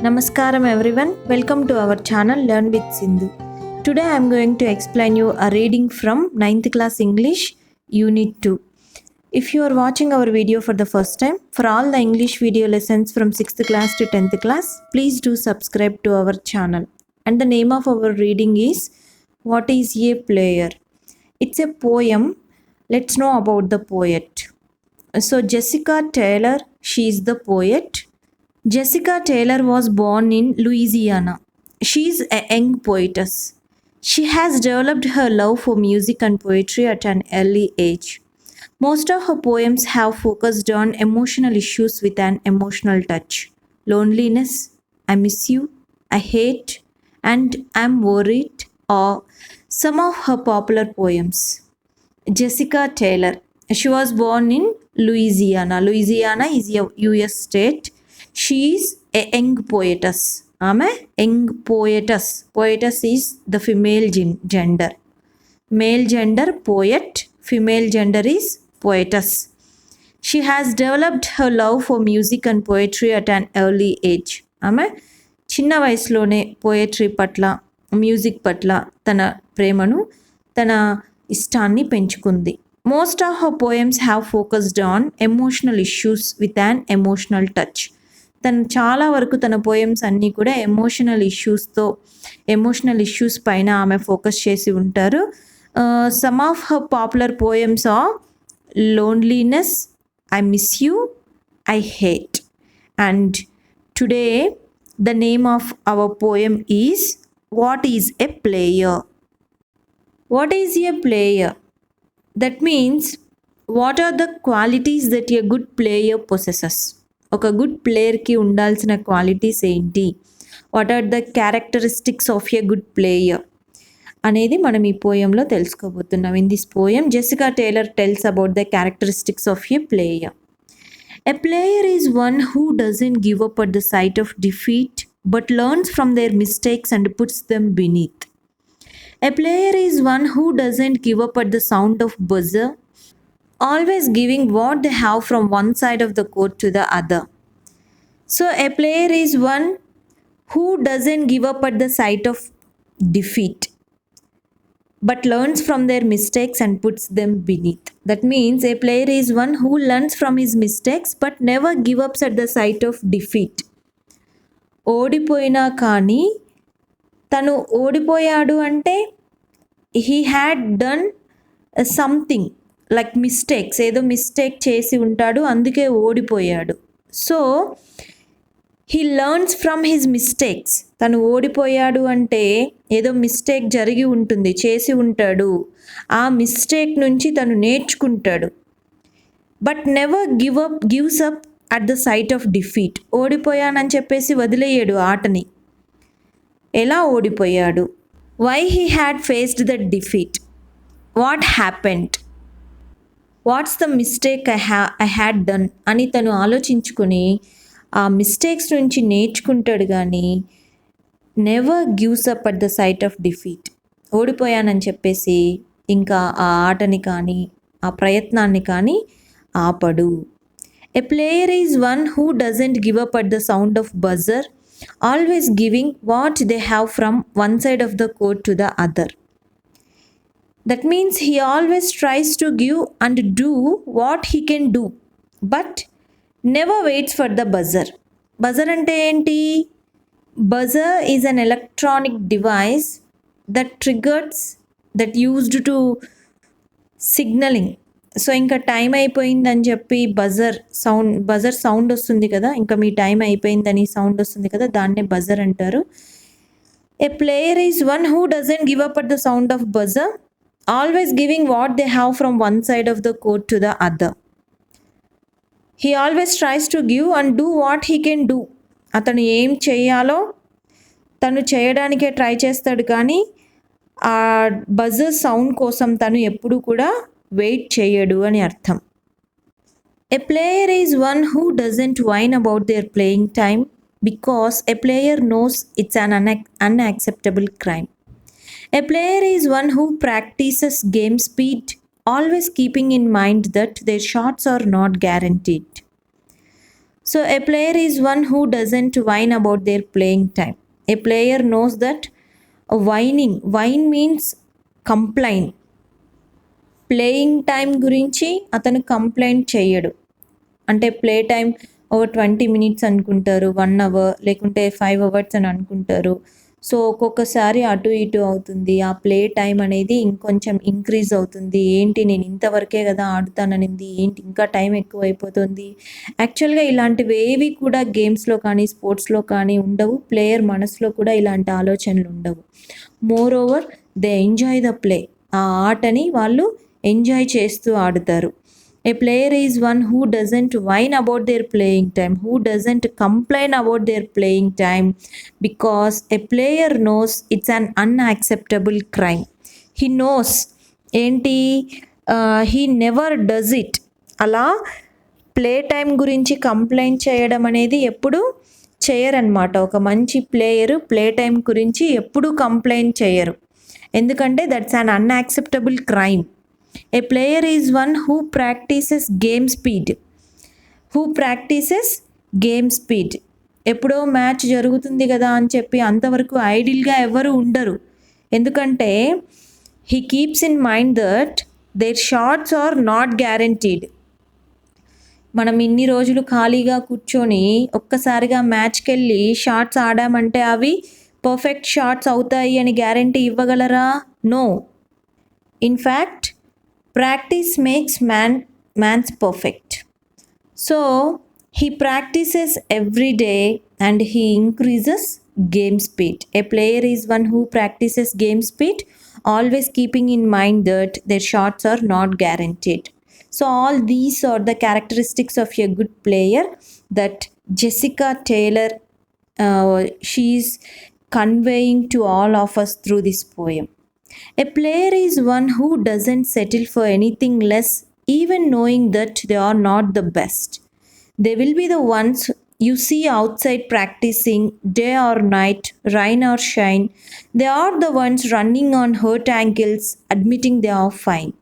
Namaskaram everyone, welcome to our channel Learn with Sindhu. Today I am going to explain you a reading from 9th class English Unit 2. If you are watching our video for the first time, for all the English video lessons from 6th class to 10th class, please do subscribe to our channel. And the name of our reading is What is a Player? It's a poem. Let's know about the poet. So Jessica Taylor, she is the poet. Jessica Taylor was born in Louisiana. She is a young poetess. She has developed her love for music and poetry at an early age. Most of her poems have focused on emotional issues with an emotional touch. Loneliness, I miss you, I hate, and I'm worried are some of her popular poems. Jessica Taylor. She was born in Louisiana. Louisiana is a US state. She is a young poetess. ఆమె young poetess. Poetess is the female gender. Male gender poet, female gender is poetess. She has developed her love for music and poetry at an early age. ఆమె చిన్న వయసులోనే poetry పట్ల, music పట్ల తన ప్రేమను, తన ఇష్టాన్ని పెంచుకుంది. Most of her poems have focused on emotional issues with an emotional touch. తను చాలా వరకు తన పోయమ్స్ అన్నీ కూడా ఎమోషనల్ ఇష్యూస్ పైన ఆమె ఫోకస్ చేసి ఉంటారు. Some of her popular poems are loneliness, I miss you, I hate. And today the name of our poem is what is a player. What is a player? That means what are the qualities that a good player possesses? ఒక good ప్లేయర్కి ఉండాల్సిన qualities ఏంటి? What are the characteristics of a good player అనేది మనం ఈ పోయంలో తెలుసుకోబోతున్నాం. In this poem Jessica Taylor tells about the characteristics of a player. A player is one who doesn't give up at the sight of defeat but learns from their mistakes and puts them beneath. A player is one who doesn't give up at the sound of buzzer, always giving what they have from one side of the court to the other. So a player is one who doesn't give up at the sight of defeat, but learns from their mistakes and puts them beneath. That means a player is one who learns from his mistakes but never give up at the sight of defeat. ఓడిపోయినా కానీ తను ఓడిపోయాడు అంటే he had done something like mistakes, ఏదో mistake చేసి ఉంటాడు, అందుకే ఓడిపోయాడు. So he learns from his mistakes. తను ఓడిపోయాడు అంటే ఏదో మిస్టేక్ జరిగి ఉంటుంది, చేసి ఉంటాడు, ఆ మిస్టేక్ నుంచి తను నేర్చుకుంటాడు. But never gives up at the sight of defeat. ఓడిపోయానని చెప్పేసి వదిలేయడు ఆటని. ఎలా ఓడిపోయాడు? Why he had faced the defeat, what happened, what's the mistake I had done అని తను ఆలోచించుకొని ఆ మిస్టేక్స్ నుంచి నేర్చుకుంటాడు. కానీ never gives up at the sight of defeat. ఓడిపోయానని చెప్పేసి ఇంకా ఆ ఆటని కానీ ఆ ప్రయత్నాన్ని కానీ ఆపడు. A player is one who doesn't give up at the sound of buzzer, always giving what they have from one side of the court to the other. That means he always tries to give and do what he can do, but never waits for the buzzer. Buzzer ante enti? Buzzer is an electronic device that used to signaling. So ఇంకా time అయిపోయిందని చెప్పి buzzer sound వస్తుంది కదా, ఇంకా మీ time అయిపోయిందని sound వస్తుంది కదా, దాన్నే బజర్ అంటారు. A player is one who doesn't give up at the sound of buzzer, always giving what they have from one side of the court to the other. He always tries to give and do what he can do. అతను ఏం చేయాలో తను చేయడానికే try చేస్తాడు, కానీ ఆ buzzer sound కోసం తను ఎప్పుడు కూడా వెయిట్ చేయడు అని అర్థం. A player is one who doesn't whine about their playing time because a player knows it's an unacceptable crime. A player is one who practises game speed, always keeping in mind that their shots are not guaranteed. So a player is one who doesn't whine about their playing time. A player knows that whine means complain. Playing time గురించి అతను complaint చేయడు. అంటే play time ఒక 20 minutes అనుకుంటారు, 1 hour లేకుంటే 5 hours అని అనుకుంటారు. So ఒక్కొక్కసారి అటు ఇటు అవుతుంది. ఆ ప్లే టైం అనేది ఇంకొంచెం ఇంక్రీజ్ అవుతుంది. ఏంటి నేను ఇంతవరకే కదా ఆడుతాననింది, ఏంటి ఇంకా టైం ఎక్కువైపోతుంది. యాక్చువల్గా ఇలాంటివేవి కూడా గేమ్స్లో కానీ స్పోర్ట్స్లో కానీ ఉండవు. ప్లేయర్ మనసులో కూడా ఇలాంటి ఆలోచనలు ఉండవు. More over they enjoy the play. ఆ ఆటని వాళ్ళు ఎంజాయ్ చేస్తూ ఆడుతారు. A player is one who doesn't whine about their playing time, who doesn't complain about their playing time, because a player knows it's an unacceptable crime. He knows ఏంటి, he never does it. అలా play time గురించి complaint చేయడం అనేది ఎప్పుడు చేయరనమాట. ఒక మంచి player play time గురించి ఎప్పుడూ కంప్లైంట్ చేయరు. ఎందుకంటే that's an unacceptable crime. A player is one who practices game speed. ఎప్పుడో మ్యాచ్ జరుగుతుంది కదా అని చెప్పి అంతవరకు ఐడిల్గా ఎవరు ఉండరు. ఎందుకంటే he keeps in mind that their shots are not guaranteed. మనం ఇన్ని రోజులు ఖాళీగా కూర్చొని ఒక్కసారిగా మ్యాచ్కి వెళ్ళి షాట్స్ ఆడామంటే అవి పర్ఫెక్ట్ షాట్స్ అవుతాయి అని గ్యారంటీ ఇవ్వగలరా? No. In fact practice makes man's perfect. So he practices every day and he increases game speed. A player is one who practices game speed, always keeping in mind that their shots are not guaranteed. So all these are the characteristics of a good player that Jessica Taylor she's conveying to all of us through this poem. A player is one who doesn't settle for anything less, even knowing that they are not the best. They will be the ones you see outside practicing day or night, rain or shine. They are the ones running on hurt ankles, admitting they are fine.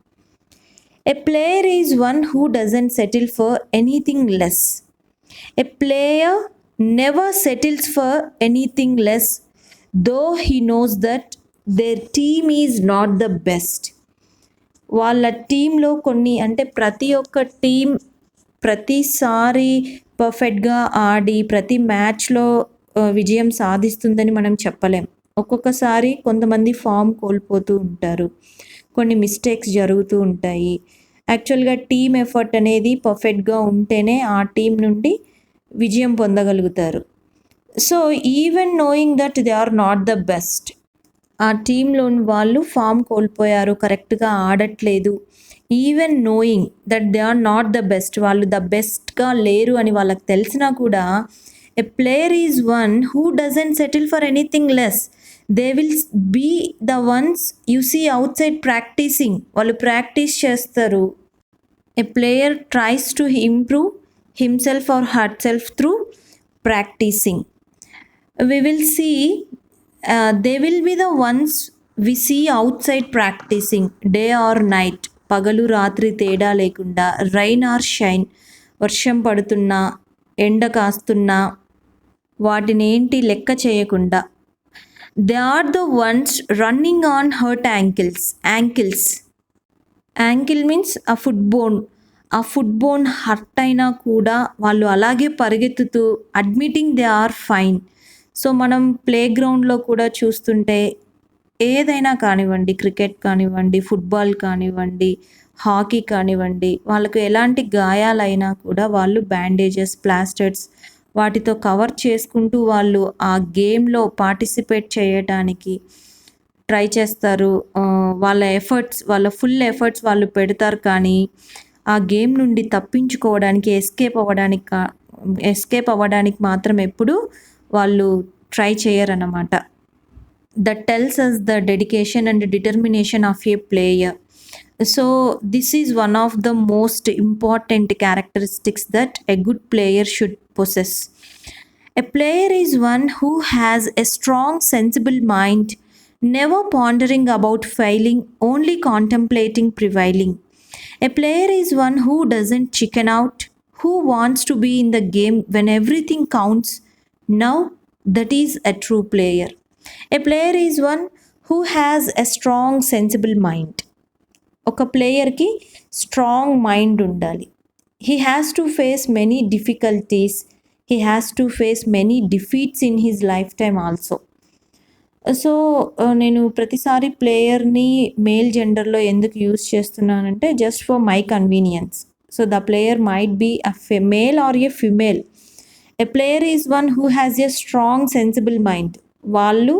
A player is one who doesn't settle for anything less. A player never settles for anything less, though he knows that their team is not the best. వాళ్ళ టీంలో కొన్ని అంటే ప్రతి ఒక్క team ప్రతిసారి పర్ఫెక్ట్గా ఆడి ప్రతి మ్యాచ్లో విజయం సాధిస్తుందని మనం చెప్పలేం. ఒక్కొక్కసారి కొంతమంది ఫామ్ కోల్పోతూ ఉంటారు, కొన్ని మిస్టేక్స్ జరుగుతూ ఉంటాయి. యాక్చువల్గా టీమ్ ఎఫర్ట్ అనేది పర్ఫెక్ట్గా ఉంటేనే ఆ టీం నుండి విజయం పొందగలుగుతారు. So even knowing that they are not the best, ఆ టీంలోని వాళ్ళు ఫామ్ కోల్పోయారు, కరెక్ట్గా ఆడట్లేదు, even knowing that they are not the best, వాళ్ళు ద బెస్ట్గా లేరు అని వాళ్ళకి తెలిసినా కూడా a player is one who doesn't settle for anything less. They will be the ones you see outside practising. వాళ్ళు ప్రాక్టీస్ చేస్తారు. A player tries to improve himself or herself through practising. We will see they will be the ones we see outside practicing day or night, పగలు రాత్రి తేడా లేకుండా, rain are shine, వర్షం పడుతున్నా ఎండ కాస్తున్నా వాటిని ఏంటి లెక్క చేయకుండా. They are the ones running on hurt ankles. Ankle means a foot bone hurt అయినా కూడా వాళ్ళు అలాగే పరిగెత్తుతూ admitting they are fine. So మనం ప్లే గ్రౌండ్లో కూడా చూస్తుంటే ఏదైనా కానివ్వండి, క్రికెట్ కానివ్వండి, ఫుట్బాల్ కానివ్వండి, హాకీ కానివ్వండి, వాళ్ళకు ఎలాంటి గాయాలైనా కూడా వాళ్ళు బ్యాండేజెస్, ప్లాస్టర్స్ వాటితో కవర్ చేసుకుంటూ వాళ్ళు ఆ గేమ్లో పార్టిసిపేట్ చేయడానికి ట్రై చేస్తారు. వాళ్ళ ఫుల్ ఎఫర్ట్స్ వాళ్ళు పెడతారు. కానీ ఆ గేమ్ నుండి తప్పించుకోవడానికి, ఎస్కేప్ అవ్వడానికి మాత్రం ఎప్పుడు వాళ్ళు ట్రై చేయరన్నమాట. That tells us the dedication and determination of a player. So this is one of the most important characteristics that a good player should possess. A player is one who has a strong sensible mind, never pondering about failing, only contemplating prevailing. A player is one who doesn't chicken out, who wants to be in the game when everything counts. Now that is a true player. A player is one who has a strong sensible mind. ఒక ప్లేయర్కి strong mind ఉండాలి. He has to face many difficulties, he has to face many defeats in his life time also. So నేను ప్రతిసారి ప్లేయర్ని male జెండర్లో ఎందుకు use చేస్తున్నానంటే just for my convenience. So the player might be a male or a female. A player is one who has a strong sensible mind. వాళ్ళు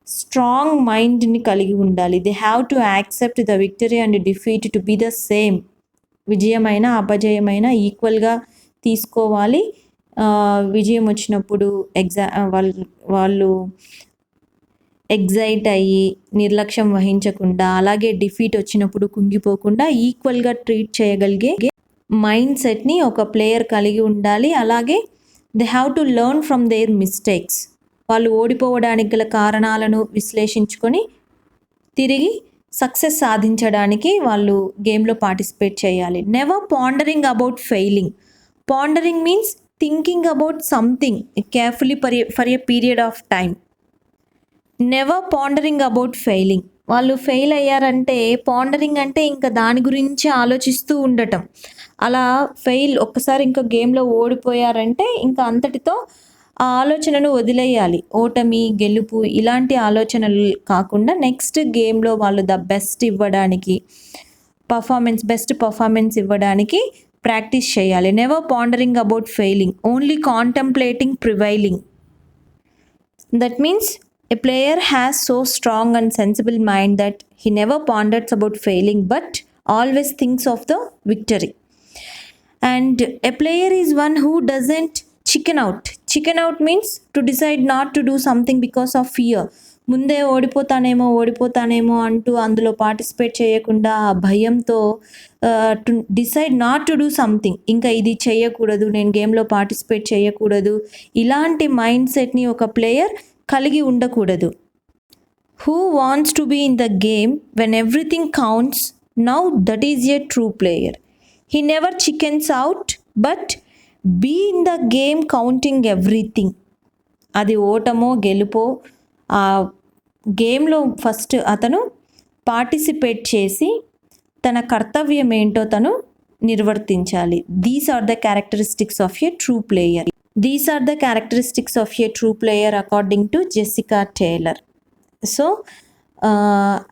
strong మైండ్ని కలిగి ఉండాలి. They have to accept the victory and defeat to be the same. విజయమైన అపజయమైన ఈక్వల్గా తీసుకోవాలి. విజయం వచ్చినప్పుడు వాళ్ళు ఎగ్జైట్ అయ్యి నిర్లక్ష్యం వహించకుండా, అలాగే డిఫీట్ వచ్చినప్పుడు కుంగిపోకుండా ఈక్వల్గా ట్రీట్ చేయగలిగే మైండ్ సెట్ని ఒక ప్లేయర్ కలిగి ఉండాలి. అలాగే they have to learn from their mistakes. వాళ్ళు ఓడిపోవడానికి గల కారణాలను విశ్లేషించుకొని తిరిగి సక్సెస్ సాధించడానికి వాళ్ళు గేమ్లో పార్టిసిపేట్ చేయాలి. Never pandering about failing. Pandering means thinking about something carefully for a period of time. Never pandering about failing. వాళ్ళు ఫెయిల్ అయ్యారంటే పాండరింగ్ అంటే ఇంకా దాని గురించి ఆలోచిస్తూ ఉండటం. అలా ఒక్కసారి ఇంకా గేమ్లో ఓడిపోయారంటే ఇంకా అంతటితో ఆ ఆలోచనను వదిలేయాలి. ఓటమి గెలుపు ఇలాంటి ఆలోచనలు కాకుండా నెక్స్ట్ గేమ్లో వాళ్ళు ద బెస్ట్ ఇవ్వడానికి, బెస్ట్ పర్ఫార్మెన్స్ ఇవ్వడానికి ప్రాక్టీస్ చేయాలి. Never pandering about failing, only contemplating prevailing. That means a player has so strong and sensible mind that he never ponders about failing but always thinks of the victory. And a player is one who doesn't chicken out. Chicken out means to decide not to do something because of fear. ముందే ఓడిపోతానేమో అంటూ అందులో participate చేయకుండా ఆ భయంతో to decide not to do something, ఇంకా ఇది చేయకూడదు, నేను గేమ్లో పార్టిసిపేట్ చేయకూడదు, ఇలాంటి మైండ్ సెట్ని ఒక ప్లేయర్ కలిగి ఉండకూడదు. Who wants to be in the game when everything counts. Now that is a true player. He never chickens out but be in the game counting everything. అది ఓటమో గెలుపో ఆ గేమ్లో ఫస్ట్ అతను పార్టిసిపేట్ చేసి తన కర్తవ్యం ఏంటో తను నిర్వర్తించాలి. These are the characteristics of a true player. These are the characteristics of a true player according to Jessica Taylor. So,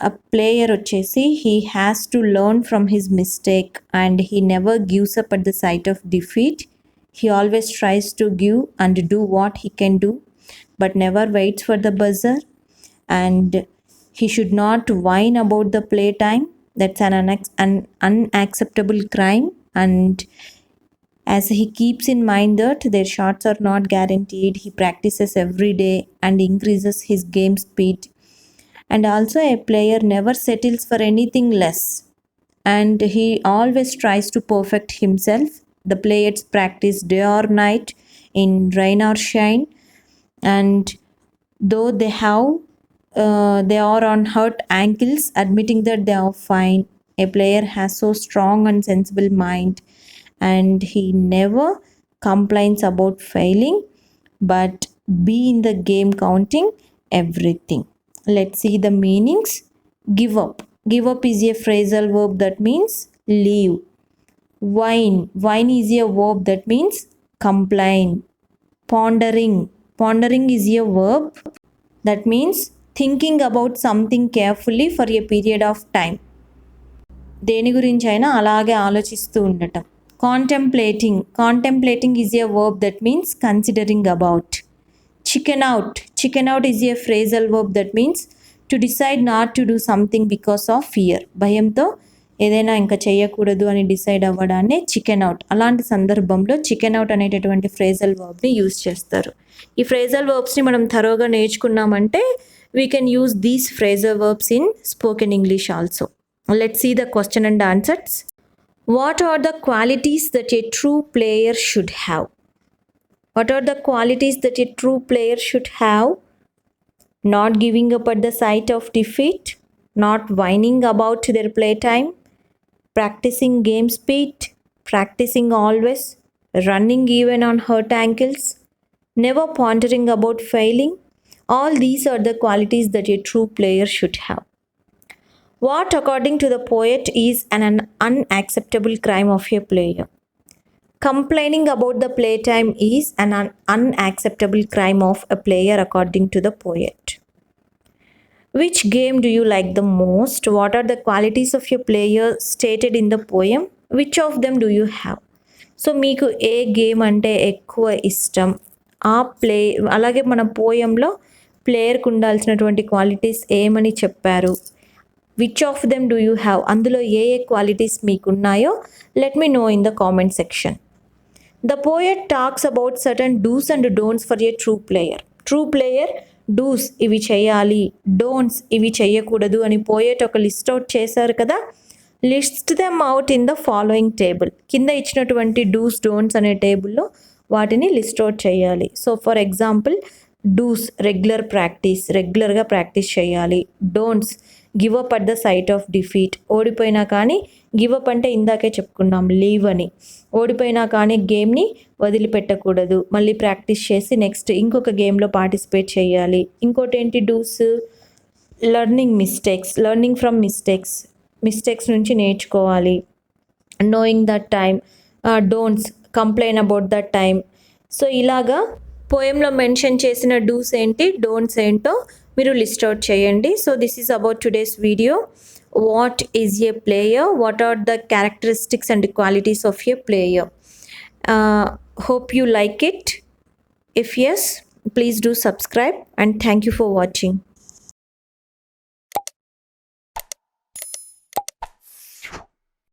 a player వచ్చేసి he has to learn from his mistake and he never gives up at the sight of defeat. He always tries to give and do what he can do, but never waits for the buzzer. And he should not whine about the playtime. That's an unacceptable crime. And as he keeps in mind that their shots are not guaranteed, he practices every day and increases his game speed. And also a player never settles for anything less and he always tries to perfect himself. The players practice day or night, in rain or shine, and though they are on hurt ankles, admitting that they are fine. A player has so strong and sensible mind and he never complains about failing but be in the game counting everything. Let's see the meanings. Give up. Give up is a phrasal verb that means leave. Whine. Whine is a verb that means complain. Pondering. Pondering is a verb that means thinking about something carefully for a period of time. దేని గురించి అయినా అలాగే ఆలోచిస్తూ ఉండటం. Contemplating. Contemplating is a verb that means considering about. Chicken out. Chicken out is a phrasal verb that means to decide not to do something because of fear. భయంతో ఏదైనా ఇంకా చేయకూడదు అని డిసైడ్ అవ్వడాన్ని చికెన్ అవుట్. అలాంటి సందర్భంలో chicken out అనేటటువంటి phrasal వర్బ్ని యూజ్ చేస్తారు. ఈ ఫ్రేజల్ వర్బ్స్ని మనం థరోగా నేర్చుకున్నామంటే we can use these phrasal verbs in spoken English also. Let's see the question and answers. What are the qualities that a true player should have? What are the qualities that a true player should have? Not giving up at the sight of defeat, not whining about their playtime, practicing game speed, practicing always, running even on hurt ankles, never pondering about failing. All these are the qualities that a true player should have. What, according to the poet, is an unacceptable crime of a player? Complaining about the playtime is an unacceptable crime of a player, according to the poet. Which game do you like the most? What are the qualities of your player stated in the poem? Which of them do you have? So మీకు ఏ game అంటే ఎక్కువ ఇష్టం, ఆ play అలాగే మన పోయంలో ప్లేయర్కి ఉండాల్సినటువంటి qualities ఏమని చెప్పారు, which of them do you have, అందులో ఏ ఏ క్వాలిటీస్ మీకున్నాయో let me know in the comment section. The poet talks about certain do's and don'ts for a true player. True player do's ఇవి చేయాలి, డోంట్స్ ఇవి చేయకూడదు అని పోయెట్ ఒక లిస్ట్ అవుట్ చేశారు కదా. List them out in the following table. కింద ఇచ్చినటువంటి డూస్ డోంట్స్ అనే టేబుల్లో వాటిని లిస్ట్ అవుట్ చేయాలి. సో ఫర్ ఎగ్జాంపుల్, డూస్ రెగ్యులర్గా ప్రాక్టీస్ చేయాలి. Don'ts give up at the sight of defeat, ఓడిపోయినా కానీ గివ్ అప్ అంటే ఇందాకే చెప్పుకున్నాం లీవ్ అని, ఓడిపోయినా కానీ గేమ్ని వదిలిపెట్టకూడదు, మళ్ళీ ప్రాక్టీస్ చేసి నెక్స్ట్ ఇంకొక గేమ్లో పార్టిసిపేట్ చేయాలి. ఇంకోటి ఏంటి డూస్, లెర్నింగ్ ఫ్రమ్ మిస్టేక్స్ నుంచి నేర్చుకోవాలి. Knowing that time. Don'ts complain about that time. So ఇలాగా పోయంలో మెన్షన్ చేసిన డూస్ ఏంటి, డోంట్స్ ఏంటో మీరు లిస్ట్ అవుట్ చేయండి. So this is about today's video. What is a player, what are the characteristics and qualities of a player. Hope you like it. If yes, please do subscribe and thank you for watching.